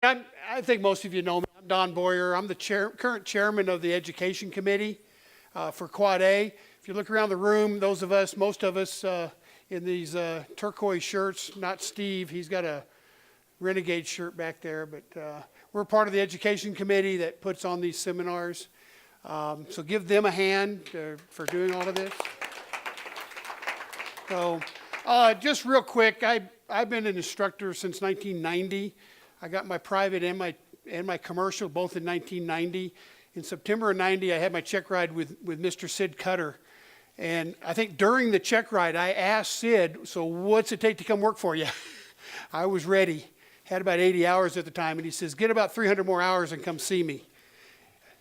I think most of you know me. I'm Don Boyer. I'm the current chairman of the Education Committee for Quad A. If you look around the room, most of us in these turquoise shirts, not Steve, he's got a Renegade shirt back there, but we're part of the Education Committee that puts on these seminars. So give them a hand for doing all of this. So just real quick, I've been an instructor since 1990. I got my private and my commercial both in 1990. In September of 90, I had my check ride with Mr. Sid Cutter. And I think during the check ride, I asked Sid, so what's it take to come work for you? I was ready. Had about 80 hours at the time. And he says, get about 300 more hours and come see me.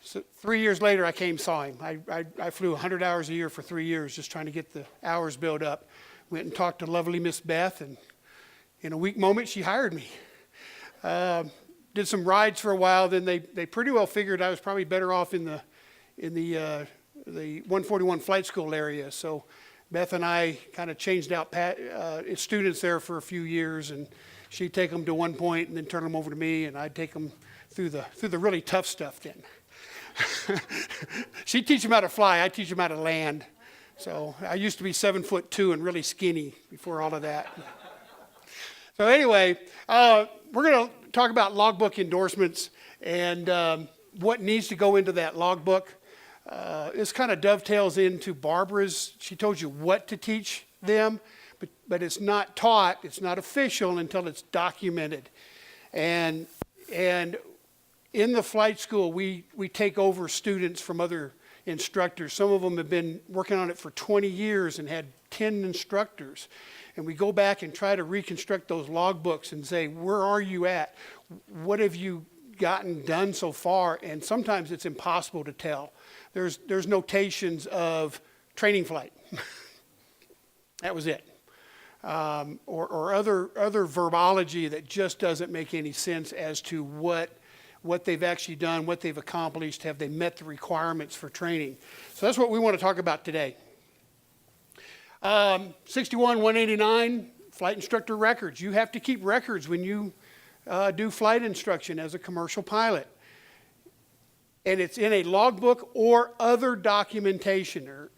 So 3 years later, I came saw him. I flew 100 hours a year for 3 years just trying to get the hours built up. Went and talked to lovely Miss Beth, and in a weak moment, she hired me. Did some rides for a while, then they pretty well figured I was probably better off in the 141 flight school area. So Beth and I kind of changed out students there for a few years, and she'd take them to one point and then turn them over to me, and I'd take them through the really tough stuff then. She'd teach them how to fly, I'd teach them how to land. So I used to be 7'2" and really skinny before all of that. So anyway, we're going to talk about logbook endorsements and what needs to go into that logbook. This kind of dovetails into Barbara's. She told you what to teach them, but it's not taught, it's not official until it's documented. And in the flight school, we take over students from other instructors. Some of them have been working on it for 20 years and had 10 instructors. And we go back and try to reconstruct those logbooks and say, where are you at? What have you gotten done so far? And sometimes it's impossible to tell. There's notations of training flight. That was it. Or other verbology that just doesn't make any sense as to what they've actually done, what they've accomplished, have they met the requirements for training. So that's what we want to talk about today. 61-189, flight instructor records. You have to keep records when you do flight instruction as a commercial pilot. And it's in a logbook or other documentation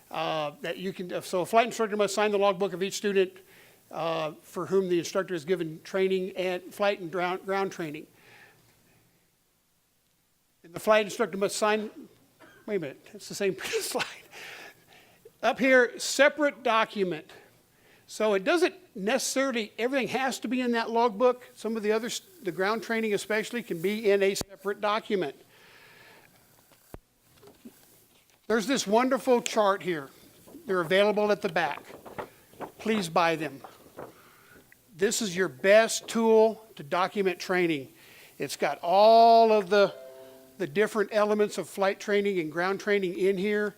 that you can, so a flight instructor must sign the logbook of each student for whom the instructor has given training and flight and ground training. And the flight instructor must sign, wait a minute, it's the same slide. Up here, separate document. So it doesn't necessarily, everything has to be in that logbook. Some of the others, the ground training especially, can be in a separate document. There's this wonderful chart here. They're available at the back. Please buy them. This is your best tool to document training. It's got all of the different elements of flight training and ground training in here.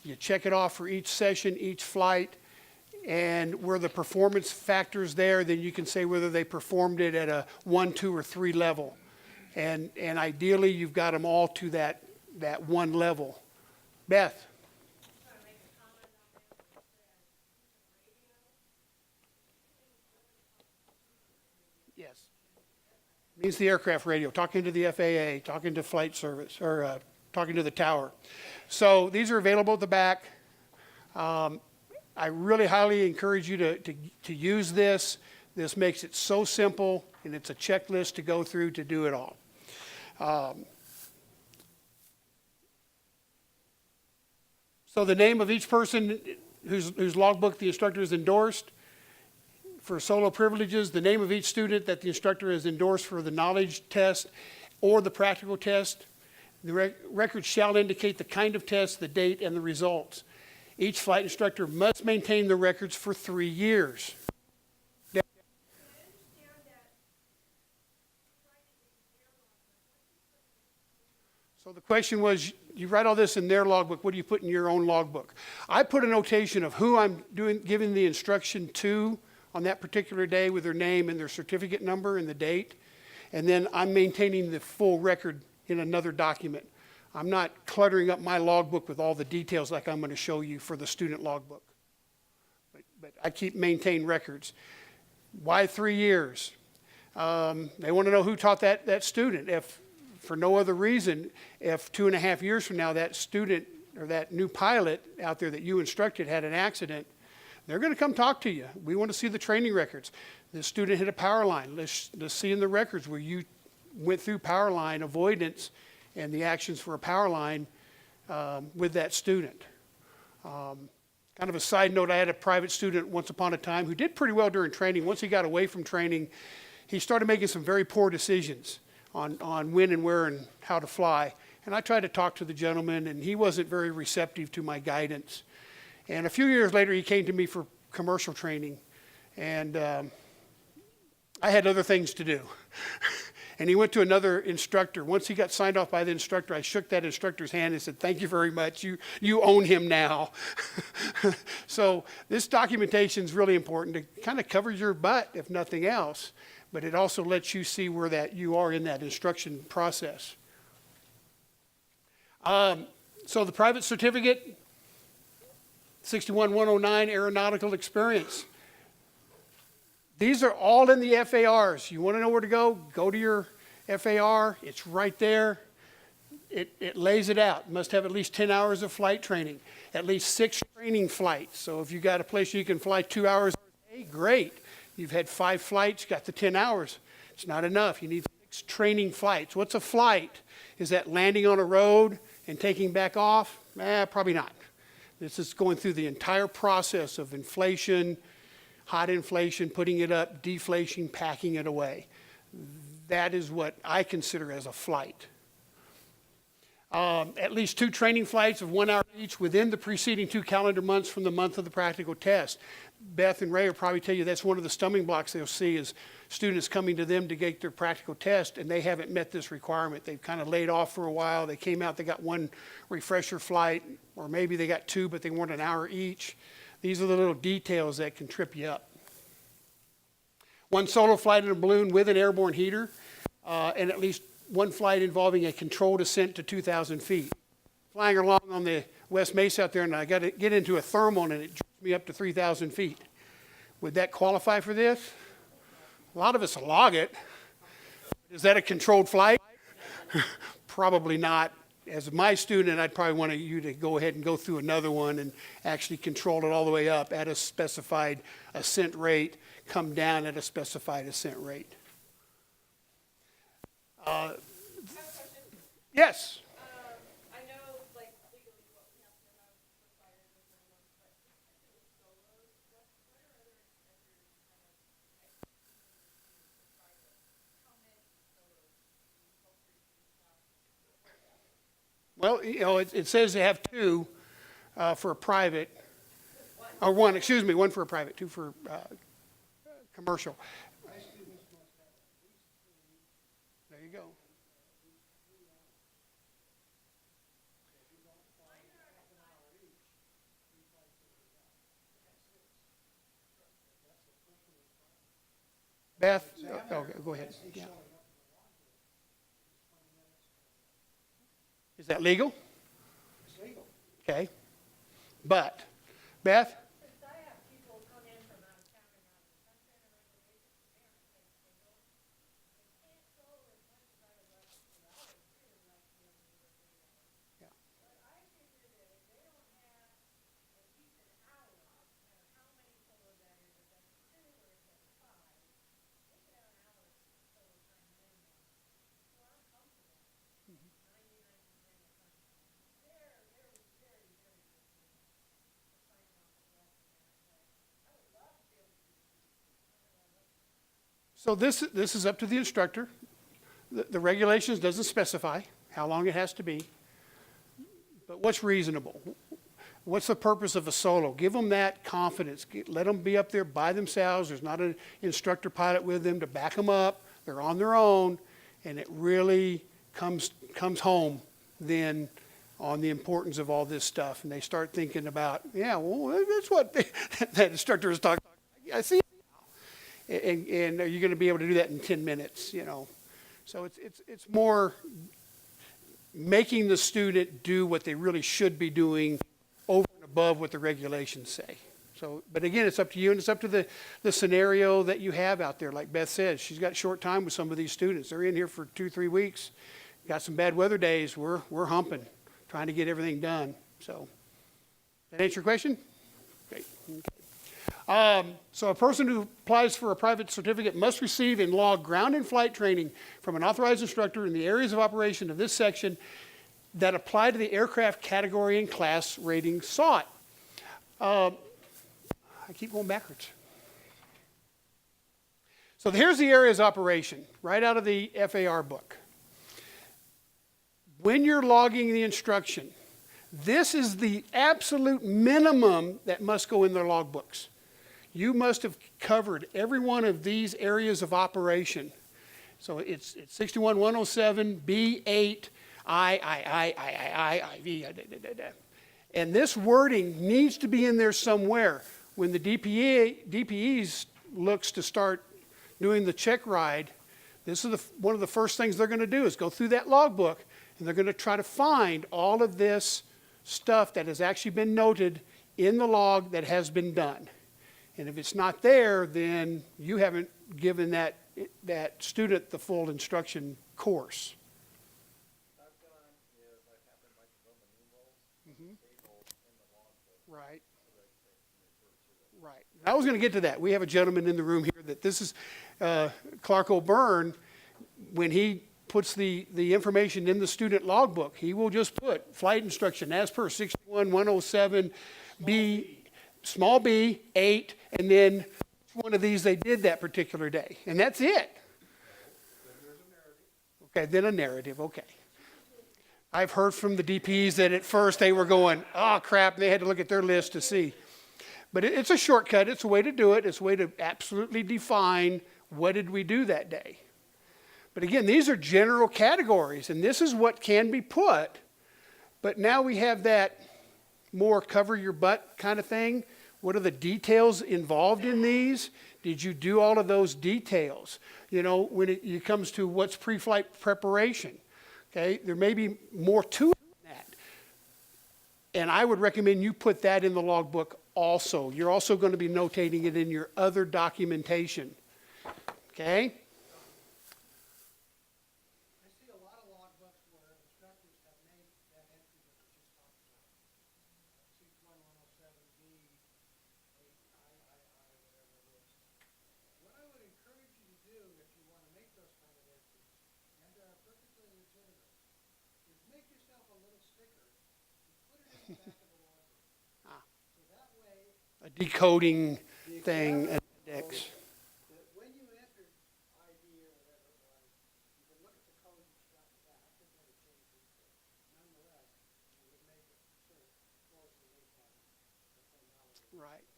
You check it off for each session, each flight, and where the performance factor's there, then you can say whether they performed it at a 1, 2, or 3 level. And ideally, you've got them all to that one level. Beth? Yes. Means the aircraft radio, talking to the FAA, talking to flight service, or talking to the tower. So these are available at the back. I really highly encourage you to use this. This makes it so simple, and it's a checklist to go through to do it all. So the name of each person whose logbook the instructor has endorsed. For solo privileges, the name of each student that the instructor has endorsed for the knowledge test or the practical test. The record shall indicate the kind of test, the date, and the results. Each flight instructor must maintain the records for 3 years. So the question was, you write all this in their logbook, what do you put in your own logbook? I put a notation of who I'm giving the instruction to on that particular day with their name and their certificate number and the date. And then I'm maintaining the full record in another document. I'm not cluttering up my logbook with all the details like I'm going to show you for the student logbook. But I maintain records. Why 3 years? They want to know who taught that student. If, for no other reason, if 2.5 years from now that student or that new pilot out there that you instructed had an accident, they're going to come talk to you. We want to see the training records. The student hit a power line. Let's see in the records where you went through power line avoidance and the actions for a power line with that student. Kind of a side note, I had a private student once upon a time who did pretty well during training. Once he got away from training, he started making some very poor decisions on when and where and how to fly. And I tried to talk to the gentleman, and he wasn't very receptive to my guidance. And a few years later, he came to me for commercial training, and I had other things to do. And he went to another instructor. Once he got signed off by the instructor, I shook that instructor's hand and said, "Thank you very much. You own him now." So this documentation is really important to kind of cover your butt, if nothing else. But it also lets you see where that you are in that instruction process. So the private certificate, 61109, aeronautical experience. These are all in the FARs. You want to know where to go? Go to your FAR. It's right there. It lays it out. You must have at least 10 hours of flight training, at least 6 training flights. So if you got a place you can fly 2 hours a day, great. You've had 5 flights, got the 10 hours. It's not enough. You need 6 training flights. What's a flight? Is that landing on a road and taking back off? Probably not. This is going through the entire process of inflation, hot inflation, putting it up, deflation, packing it away. That is what I consider as a flight. At least 2 training flights of 1 hour each within the preceding 2 calendar months from the month of the practical test. Beth and Ray will probably tell you that's one of the stumbling blocks they'll see is students coming to them to get their practical test, and they haven't met this requirement. They've kind of laid off for a while. They came out, they got 1 refresher flight, or maybe they got 2, but they weren't an hour each. These are the little details that can trip you up. 1 solo flight in a balloon with an airborne heater, and at least 1 flight involving a controlled ascent to 2,000 feet. Flying along on the West Mesa out there, and I got to get into a thermal, and it jerked me up to 3,000 feet. Would that qualify for this? A lot of us log it. Is that a controlled flight? Probably not. As my student, I'd probably want you to go ahead and go through another one and actually control it all the way up at a specified ascent rate, come down at a specified ascent rate. Yes? I know, like, legally what we have to have required as minimum, but especially with solos, what are other instructors kind of private? How many solos do you hope your students have? Well, it says they have 2 for a private, or 1 for a private, 2 for commercial. There you go. Beth, go ahead. Yeah. Is that legal? It's legal. Okay. But, Beth? Because I have people come in from out of town and out of the country and regulations, and they can't go as much as I would like to. I would really like to be able to work 8 hours. Yeah. But I figure that if they don't have at least an hour, no matter how many solos that is, if that's 2 or if that's 5, they should have an hour solo time minimum. So I'm comfortable 99% of the time. They're very, very, very good for signing off on less than that. But I would love to be able to do this. So this is up to the instructor. The regulations doesn't specify how long it has to be. But what's reasonable? What's the purpose of a solo? Give them that confidence. Let them be up there by themselves. There's not an instructor pilot with them to back them up. They're on their own, and it really comes home then on the importance of all this stuff. And they start thinking about, yeah, well, that's what that instructor is talking about. I see it now. And are you going to be able to do that in 10 minutes, So it's more making the student do what they really should be doing over and above what the regulations say. So, but again, it's up to you, and it's up to the scenario that you have out there. Like Beth says, she's got short time with some of these students. They're in here for 2-3 weeks. Got some bad weather days. We're humping, trying to get everything done. So, that answer your question? Great. Okay. So a person who applies for a private certificate must receive and log ground and flight training from an authorized instructor in the areas of operation of this section that apply to the aircraft category and class rating sought. I keep going backwards. So here's the areas of operation, right out of the FAR book. When you're logging the instruction, this is the absolute minimum that must go in their logbooks. You must have covered every one of these areas of operation. So it's 61107, B8, IV. And this wording needs to be in there somewhere. When the DPEs looks to start doing the check ride, this is one of the first things they're going to do is go through that logbook, and they're going to try to find all of this stuff that has actually been noted in the log that has been done. And if it's not there, then you haven't given that student the full instruction course. What I've done is I've had them like Roman numerals, tables in the logbook. Right. So that they can refer to it. Right. I was going to get to that. We have a gentleman in the room here that this is Clark O'Byrne. When he puts the information in the student logbook, he will just put flight instruction as per 61107 B, small b, 8, and then which one of these they did that particular day. And that's it. Okay, then a narrative, okay. I've heard from the DPs that at first they were going, oh crap, and they had to look at their list to see. But it's a shortcut, it's a way to do it, it's a way to absolutely define what did we do that day. But again, these are general categories, and this is what can be put, but now we have that more cover your butt kind of thing. What are the details involved in these? Did you do all of those details? You know, when it comes to what's pre-flight preparation, okay, there may be more to it than that. And I would recommend you put that in the logbook also. You're also going to be notating it in your other documentation, okay? I see a lot of logbooks where instructors have made that entry that we just talked about. 61107B, 8, whatever it is. What I would encourage you to do if you want to make those kind of entries, and they're perfectly legitimate, is make yourself a little sticker and put it in the back of the logbook. So that way, A decoding thing, an index. that when you enter ID or whatever it was, you can look at the code and stuff like that. I could never change it, but nonetheless, you would make it sort of close the loop on the formality. Right.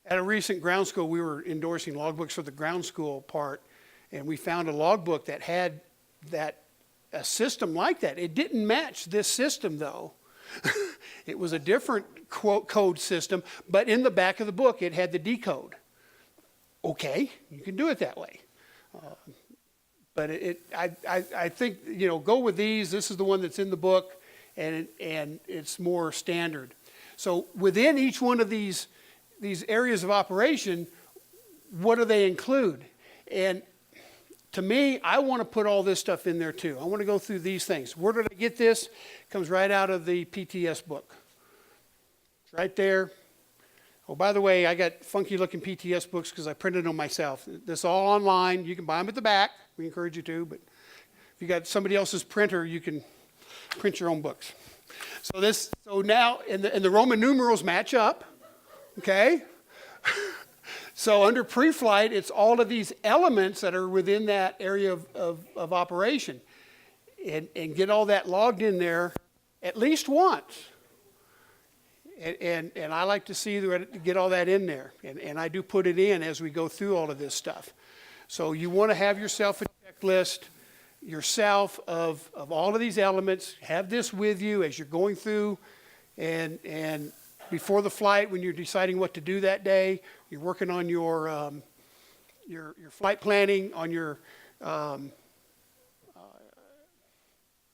At a recent ground school, we were endorsing logbooks for the ground school part, and we found a logbook that had a system like that. It didn't match this system, though. It was a different code system, but in the back of the book, it had the decode. Okay, you can do it that way. But I think, you know, go with these. This is the one that's in the book, and it's more standard. So within each one of these areas of operation, what do they include? And to me, I want to put all this stuff in there too. I want to go through these things. Where did I get this? It comes right out of the PTS book. It's right there. Oh, by the way, I got funky looking PTS books because I printed them myself. This is all online. You can buy them at the back. We encourage you to, but if you got somebody else's printer, you can print your own books. So now, and the Roman numerals match up, okay? So under pre-flight, it's all of these elements that are within that area of operation. And get all that logged in there at least once. And I like to see get all that in there. And I do put it in as we go through all of this stuff. So you want to have yourself a checklist yourself of all of these elements. Have this with you as you're going through and before the flight, when you're deciding what to do that day, you're working on your flight planning, on your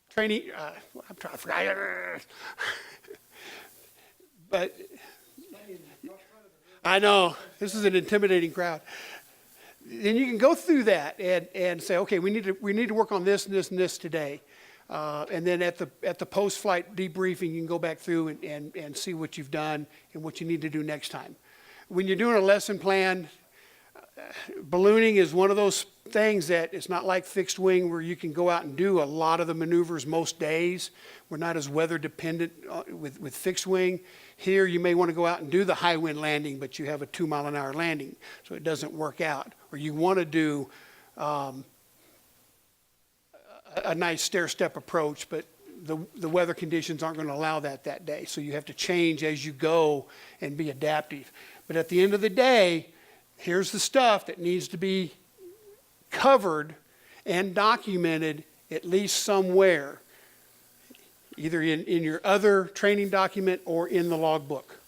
training. I'm trying to forget. But I know, this is an intimidating crowd. Then you can go through that and say, okay, we need to work on this and this and this today. And then at the post-flight debriefing, you can go back through and see what you've done and what you need to do next time. When you're doing a lesson plan, ballooning is one of those things that it's not like fixed wing where you can go out and do a lot of the maneuvers most days. We're not as weather dependent with fixed wing. Here you may want to go out and do the high wind landing, but you have a 2 mile an hour landing, so it doesn't work out. Or you want to do a nice stair-step approach, but the weather conditions aren't going to allow that day. So you have to change as you go and be adaptive. But at the end of the day, here's the stuff that needs to be covered and documented at least somewhere, either in your other training document or in the logbook.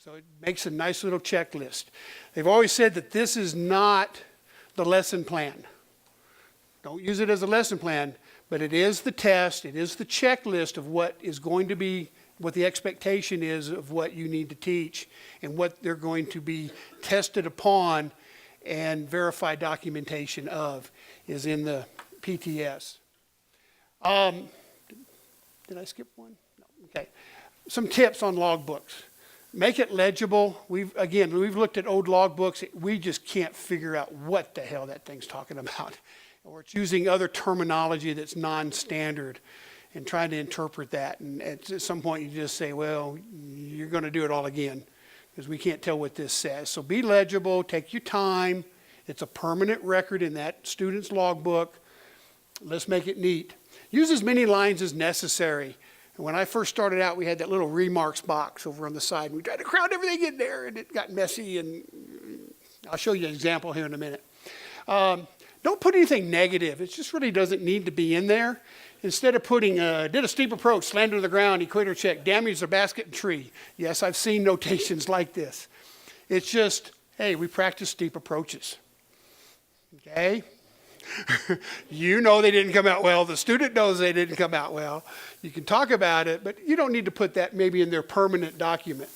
So it makes a nice little checklist. They've always said that this is not the lesson plan. Don't use it as a lesson plan, but it is the test, it is the checklist of what is going to be, what the expectation is of what you need to teach and what they're going to be tested upon and verified documentation of is in the PTS. Did I skip one? No. Okay. Some tips on logbooks. Make it legible. We've looked at old logbooks. We just can't figure out what the hell that thing's talking about. Or it's using other terminology that's non-standard and trying to interpret that. And at some point you just say, well, you're going to do it all again because we can't tell what this says. So be legible, take your time. It's a permanent record in that student's logbook. Let's make it neat. Use as many lines as necessary. And when I first started out, we had that little remarks box over on the side. And we tried to crowd everything in there, and it got messy. And I'll show you an example here in a minute. Don't put anything negative. It just really doesn't need to be in there. Instead of putting, did a steep approach, slammed to the ground, equator check, damaged the basket and tree. Yes, I've seen notations like this. It's just, hey, we practice steep approaches. Okay? You know they didn't come out well. The student knows they didn't come out well. You can talk about it, but you don't need to put that maybe in their permanent document.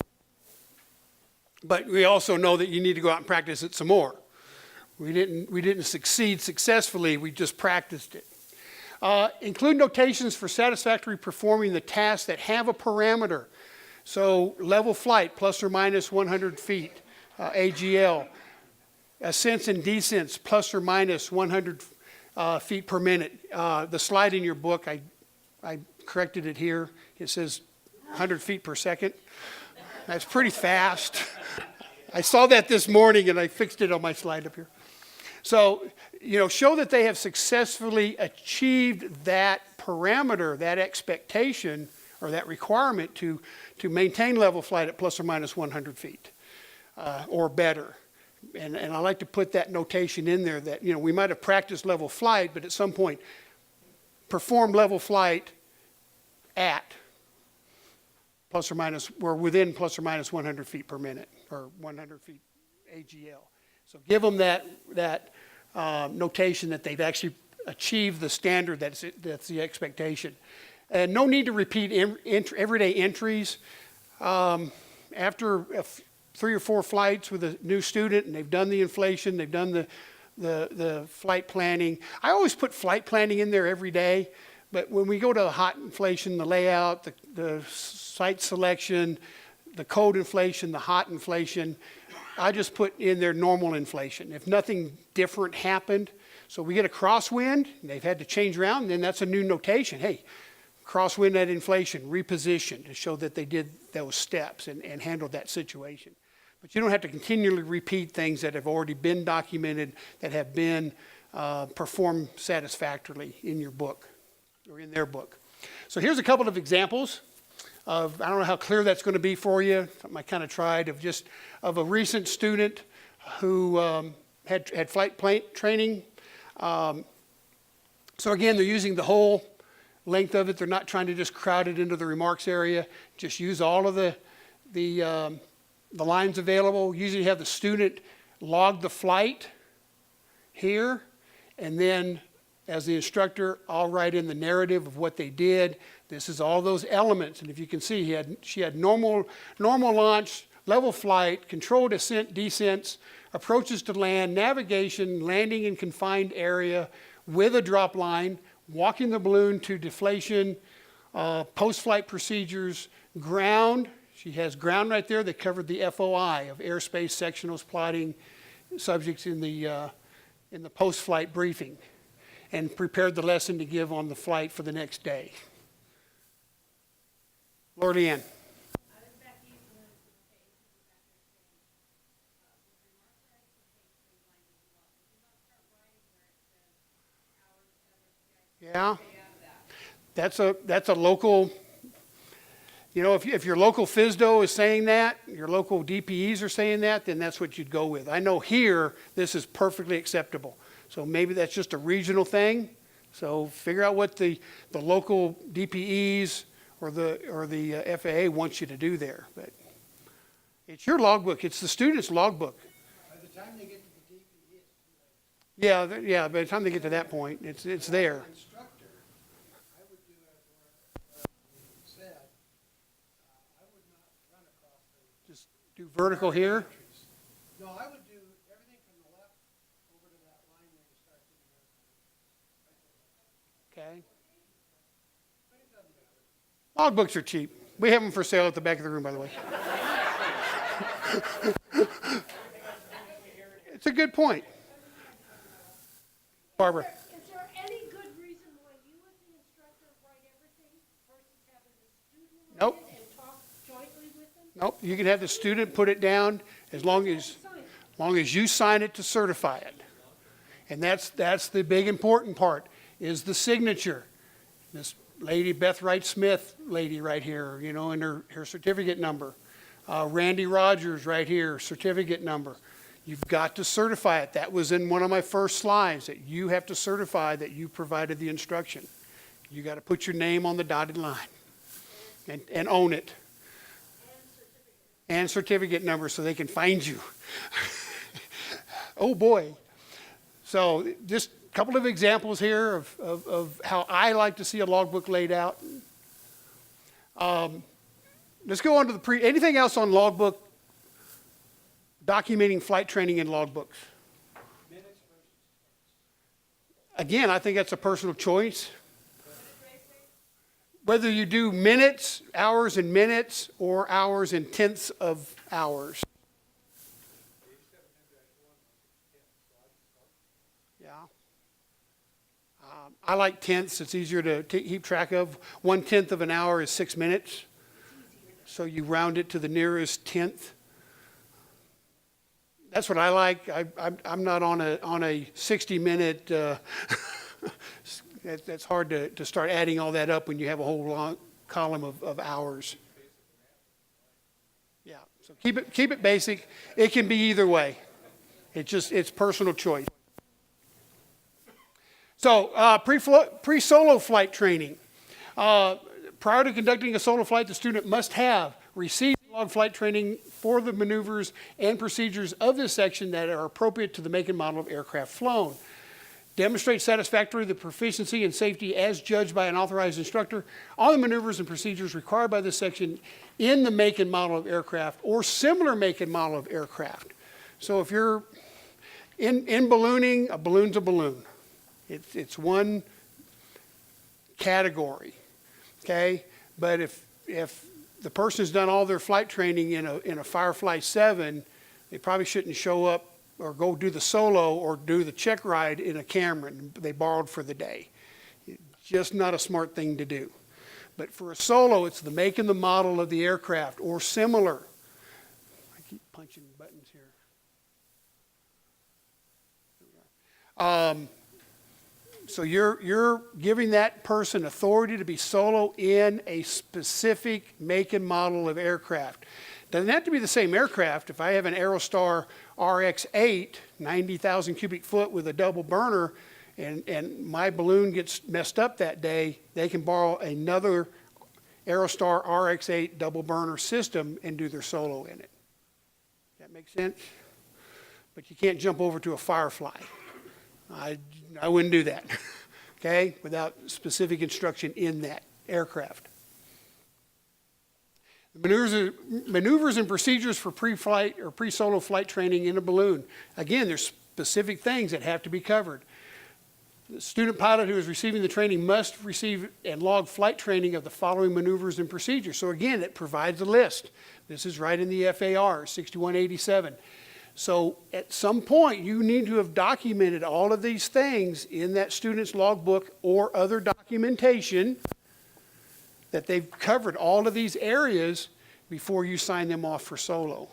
But we also know that you need to go out and practice it some more. We didn't succeed successfully. We just practiced it. Include notations for satisfactory performing the tasks that have a parameter. So level flight, plus or minus 100 feet, AGL. Ascents and descents, plus or minus 100 feet per minute. The slide in your book, I corrected it here. It says 100 feet per second. That's pretty fast. I saw that this morning and I fixed it on my slide up here. So, show that they have successfully achieved that parameter, that expectation, or that requirement to maintain level flight at plus or minus 100 feet or better. And I like to put that notation in there that, we might have practiced level flight, but at some point perform level flight at plus or minus, or within plus or minus 100 feet per minute, or 100 feet AGL. So give them that notation that they've actually achieved the standard that's the expectation. And no need to repeat everyday entries. After 3 or 4 flights with a new student and they've done the inflation, they've done the flight planning. I always put flight planning in there every day, but when we go to the hot inflation, the layout, the site selection, the cold inflation, the hot inflation, I just put in there normal inflation. If nothing different happened, so we get a crosswind, and they've had to change around, then that's a new notation. Hey, crosswind at inflation, reposition, to show that they did those steps and handled that situation. But you don't have to continually repeat things that have already been documented, that have been performed satisfactorily in your book, or in their book. So here's a couple of examples of, I don't know how clear that's going to be for you. I kind of tried of a recent student who had flight training. So again, they're using the whole length of it. They're not trying to just crowd it into the remarks area. Just use all of the lines available. Usually have the student log the flight here, and then as the instructor, I'll write in the narrative of what they did. This is all those elements, and if you can see, she had normal launch, level flight, controlled ascent, descents, approaches to land, navigation, landing in confined area with a drop line, walking the balloon to deflation, post-flight procedures, ground. She has ground right there that covered the FOI of airspace sectionals plotting subjects in the post-flight briefing, and prepared the lesson to give on the flight for the next day. Lord Ann. I was back to you for the page, you were back there saying, with remarks rights and page 3 lines as well. Would you not start writing where it says hours, other, Yeah, stay out of that? that's a local, you know, if your local FSDO is saying that, your local DPEs are saying that, then that's what you'd go with. I know here, this is perfectly acceptable. So maybe that's just a regional thing. So figure out what the local DPEs or the FAA wants you to do there. But it's your logbook. It's the student's logbook. By the time they get to the DPE, it's too late. Yeah. By the time they get to that point, it's there. Instructor, I would do as Laura said, I would not run across the Just do vertical here. entries. No, I would do everything from the left over to that line where you start getting Okay. airplanes. But it doesn't matter. Logbooks are cheap. We have them for sale at the back of the room, by the way. It's a good point. Barbara. Is there any good reason why you as the instructor write everything versus having the student write Nope. it and talk jointly with them? Nope, you can have the student put it down as long as you sign it to certify it. And that's the big important part, is the signature. This lady, Beth Wright Smith lady right here, you know, and her certificate number. Randy Rogers right here, certificate number. You've got to certify it. That was in one of my first slides, that you have to certify that you provided the instruction. You got to put your name on the dotted line and own it. And certificate number so they can find you. Oh boy. So just a couple of examples here of how I like to see a logbook laid out. Let's go on to anything else on logbook, documenting flight training in logbooks. Again, I think that's a personal choice. Whether you do minutes, hours and minutes, or hours and tenths of hours. Yeah. I like tenths. It's easier to keep track of. 1/10 of an hour is 6 minutes. So you round it to the nearest tenth. That's what I like. I'm not on a 60-minute. That's hard to start adding all that up when you have a whole long column of hours. Yeah. So keep it basic. It can be either way. It's personal choice. So pre-solo flight training. Prior to conducting a solo flight, the student must have received log flight training for the maneuvers and procedures of this section that are appropriate to the make and model of aircraft flown. Demonstrate satisfactorily the proficiency and safety as judged by an authorized instructor on the maneuvers and procedures required by this section in the make and model of aircraft or similar make and model of aircraft. So if you're in ballooning, a balloon's a balloon. It's one category, okay? But if the person's done all their flight training in a Firefly 7, they probably shouldn't show up or go do the solo or do the check ride in a Cameron they borrowed for the day. It's just not a smart thing to do. But for a solo, it's the make and the model of the aircraft or similar. I keep punching buttons here. So you're giving that person authority to be solo in a specific make and model of aircraft. Doesn't have to be the same aircraft. If I have an Aerostar RX-8, 90,000 cubic foot with a double burner, and my balloon gets messed up that day, they can borrow another Aerostar RX-8 double burner system and do their solo in it. That makes sense? But you can't jump over to a Firefly. I wouldn't do that, okay, without specific instruction in that aircraft. Maneuvers and procedures for pre-flight or pre-solo flight training in a balloon. Again, there's specific things that have to be covered. The student pilot who is receiving the training must receive and log flight training of the following maneuvers and procedures. So again, it provides a list. This is right in the FAR, 6187. So at some point, you need to have documented all of these things in that student's logbook or other documentation that they've covered all of these areas before you sign them off for solo.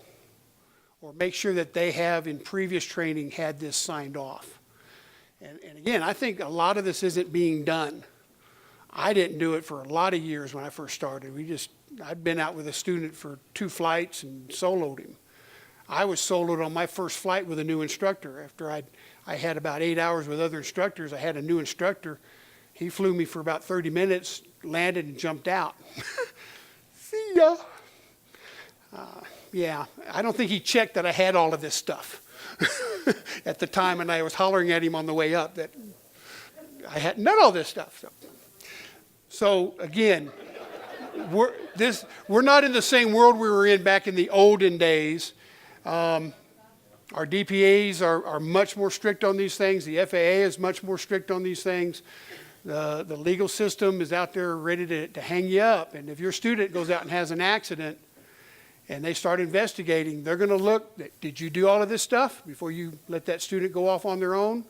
Or make sure that they have in previous training had this signed off. And again, I think a lot of this isn't being done. I didn't do it for a lot of years when I first started. I'd been out with a student for 2 flights and soloed him. I was soloed on my first flight with a new instructor. After I had about 8 hours with other instructors, I had a new instructor. He flew me for about 30 minutes, landed and jumped out. See ya. Yeah, I don't think he checked that I had all of this stuff at the time, and I was hollering at him on the way up that I hadn't done all this stuff. So again, we're not in the same world we were in back in the olden days. Our DPAs are much more strict on these things. The FAA is much more strict on these things. The legal system is out there ready to hang you up. And if your student goes out and has an accident and they start investigating, they're going to look, did you do all of this stuff before you let that student go off on their own?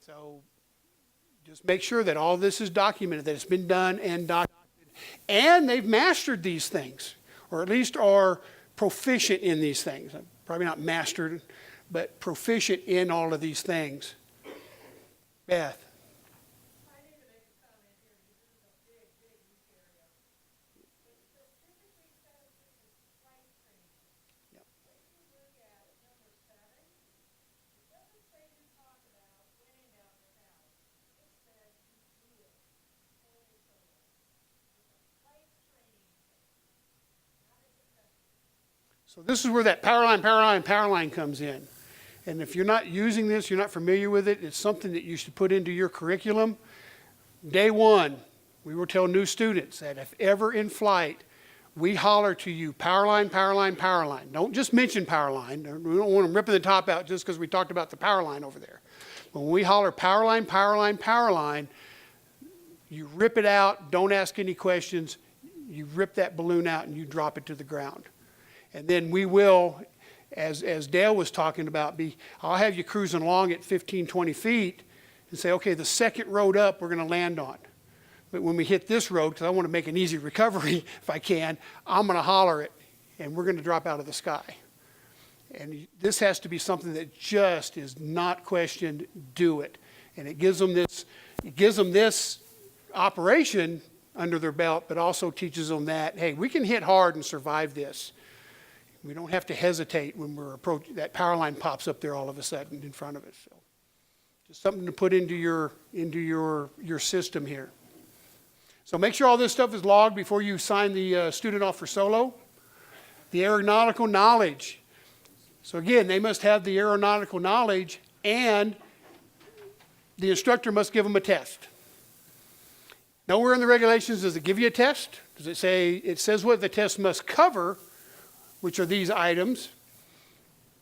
So just make sure that all this is documented, that it's been done and documented. And they've mastered these things, or at least are proficient in these things. Probably not mastered, but proficient in all of these things. Beth. I need to make a comment here, because this is a big, big weak area. It specifically says this is flight training. Yep. When you look at number 7, it doesn't say you talk about weighing out the house. It says you do it. Only solo. It's a flight training thing, not a defense. So this is where that power line comes in. And if you're not using this, you're not familiar with it, it's something that you should put into your curriculum. Day 1, we will tell new students that if ever in flight, we holler to you, power line, power line, power line. Don't just mention power line. We don't want them ripping the top out just because we talked about the power line over there. But when we holler power line, power line, power line, you rip it out, don't ask any questions. You rip that balloon out and you drop it to the ground. And then we will, as Dale was talking about, I'll have you cruising along at 15, 20 feet and say, okay, the second road up we're going to land on. But when we hit this road, because I want to make an easy recovery if I can, I'm going to holler it and we're going to drop out of the sky. And this has to be something that just is not questioned, do it. And it gives them this operation under their belt, but also teaches them that, hey, we can hit hard and survive this. We don't have to hesitate when we're approaching, that power line pops up there all of a sudden in front of us. So just something to put into your system here. So make sure all this stuff is logged before you sign the student off for solo. The aeronautical knowledge. So again, they must have the aeronautical knowledge, and the instructor must give them a test. Nowhere in the regulations does it give you a test. Does it say, it says what the test must cover, which are these items,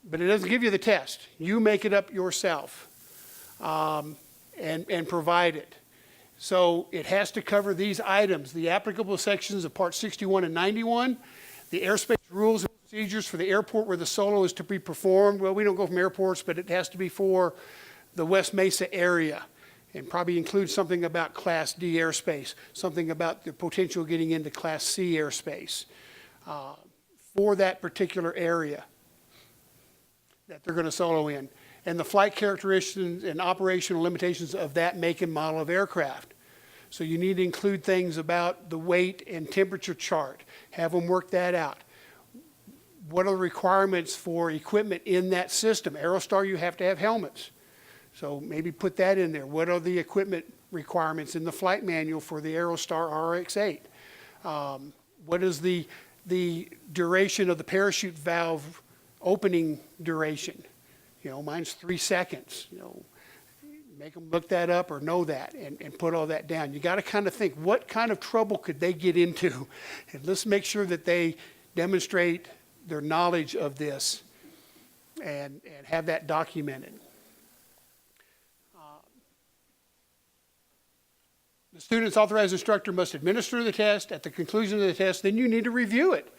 but it doesn't give you the test. You make it up yourself and provide it. So it has to cover these items, the applicable sections of Part 61 and 91, the airspace rules and procedures for the airport where the solo is to be performed. Well, we don't go from airports, but it has to be for the West Mesa area, and probably include something about Class D airspace, something about the potential getting into Class C airspace. For that particular area that they're going to solo in, and the flight characteristics and operational limitations of that make and model of aircraft. So you need to include things about the weight and temperature chart, have them work that out. What are the requirements for equipment in that system? Aerostar, you have to have helmets. So maybe put that in there. What are the equipment requirements in the flight manual for the Aerostar RX-8? What is the duration of the parachute valve opening duration? You know, mine's 3 seconds. You know, Make them look that up or know that and put all that down. You got to kind of think, what kind of trouble could they get into? And let's make sure that they demonstrate their knowledge of this and have that documented. The student's authorized instructor must administer the test. At the conclusion of the test, then you need to review it,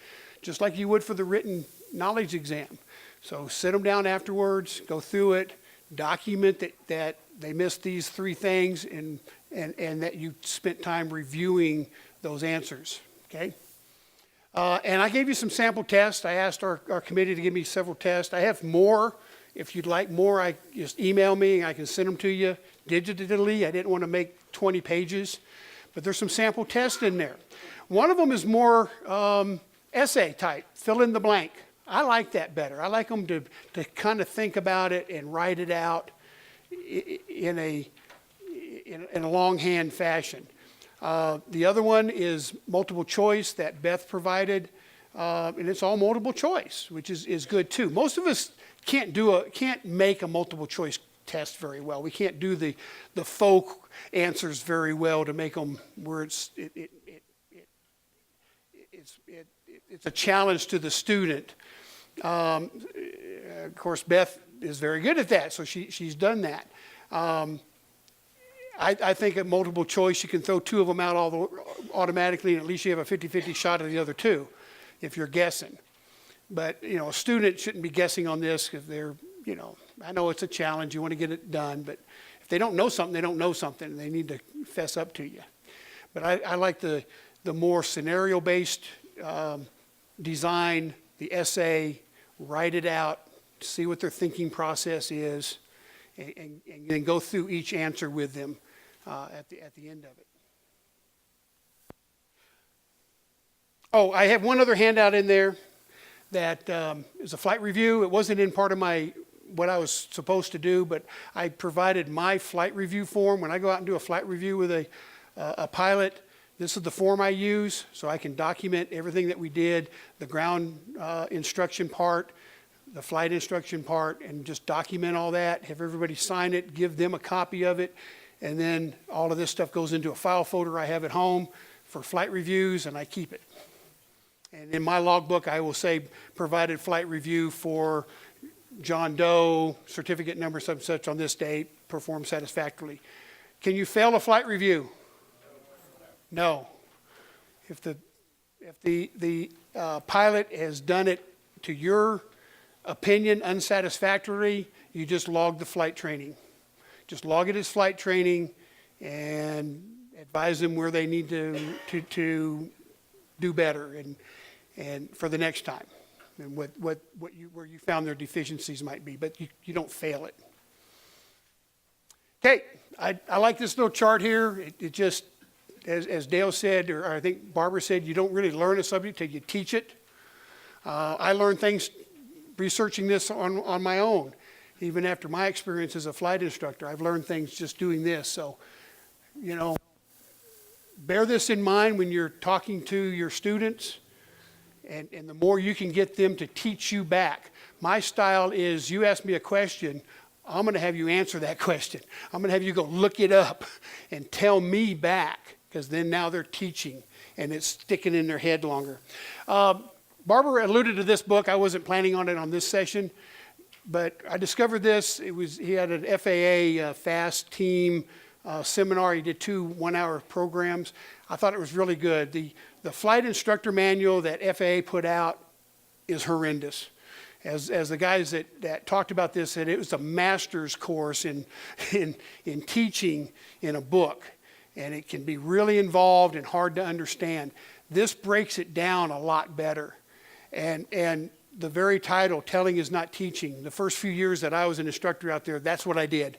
just like you would for the written knowledge exam. So sit them down afterwards, go through it, document that they missed these 3 things and that you spent time reviewing those answers, okay? And I gave you some sample tests. I asked our committee to give me several tests. I have more. If you'd like more, just email me and I can send them to you digitally. I didn't want to make 20 pages, but there's some sample tests in there. One of them is more essay type, fill in the blank. I like that better. I like them to kind of think about it and write it out in a longhand fashion. The other one is multiple choice that Beth provided, and it's all multiple choice, which is good too. Most of us can't make a multiple choice test very well. We can't do the folk answers very well to make them where it's a challenge to the student. Of course, Beth is very good at that, so she's done that. I think at multiple choice, you can throw 2 of them out automatically, and at least you have a 50-50 shot of the other 2 if you're guessing. But, a student shouldn't be guessing on this because they're, I know it's a challenge. You want to get it done, but if they don't know something, they don't know something, and they need to fess up to you. But I like the more scenario-based design, the essay, write it out, see what their thinking process is, and then go through each answer with them at the end of it. Oh, I have one other handout in there that is a flight review. It wasn't in part of what I was supposed to do, but I provided my flight review form. When I go out and do a flight review with a pilot, this is the form I use, so I can document everything that we did, the ground instruction part, the flight instruction part, and just document all that, have everybody sign it, give them a copy of it, and then all of this stuff goes into a file folder I have at home for flight reviews, and I keep it. And in my logbook, I will say, provided flight review for John Doe, certificate number such and such on this date, performed satisfactorily. Can you fail a flight review? No. If the pilot has done it to your opinion unsatisfactorily, you just log the flight training. Just log it as flight training and advise them where they need to do better and for the next time, and where you found their deficiencies might be, but you don't fail it. Okay, I like this little chart here. It just, as Dale said, or I think Barbara said, you don't really learn a subject till you teach it. I learned things researching this on my own. Even after my experience as a flight instructor, I've learned things just doing this. So, bear this in mind when you're talking to your students, and the more you can get them to teach you back. My style is, you ask me a question, I'm going to have you answer that question. I'm going to have you go look it up and tell me back, because then now they're teaching and it's sticking in their head longer. Barbara alluded to this book. I wasn't planning on it on this session, but I discovered this. He had an FAA FAST team seminar. He did 2 one-hour programs. I thought it was really good. The flight instructor manual that FAA put out is horrendous. As the guys that talked about this said, it was a master's course in teaching in a book, and it can be really involved and hard to understand. This breaks it down a lot better. And the very title, Telling is Not Teaching, the first few years that I was an instructor out there, that's what I did.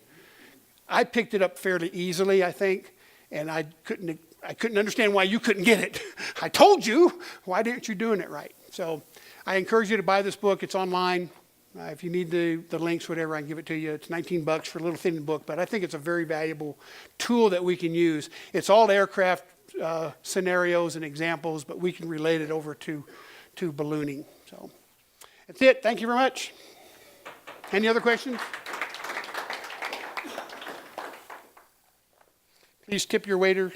I picked it up fairly easily, I think, and I couldn't understand why you couldn't get it. I told you, why didn't you doing it right? So I encourage you to buy this book. It's online. If you need the links, whatever, I can give it to you. It's $19 for a little thin book, but I think it's a very valuable tool that we can use. It's all aircraft scenarios and examples, but we can relate it over to ballooning. So that's it. Thank you very much. Any other questions? Please tip your waiter.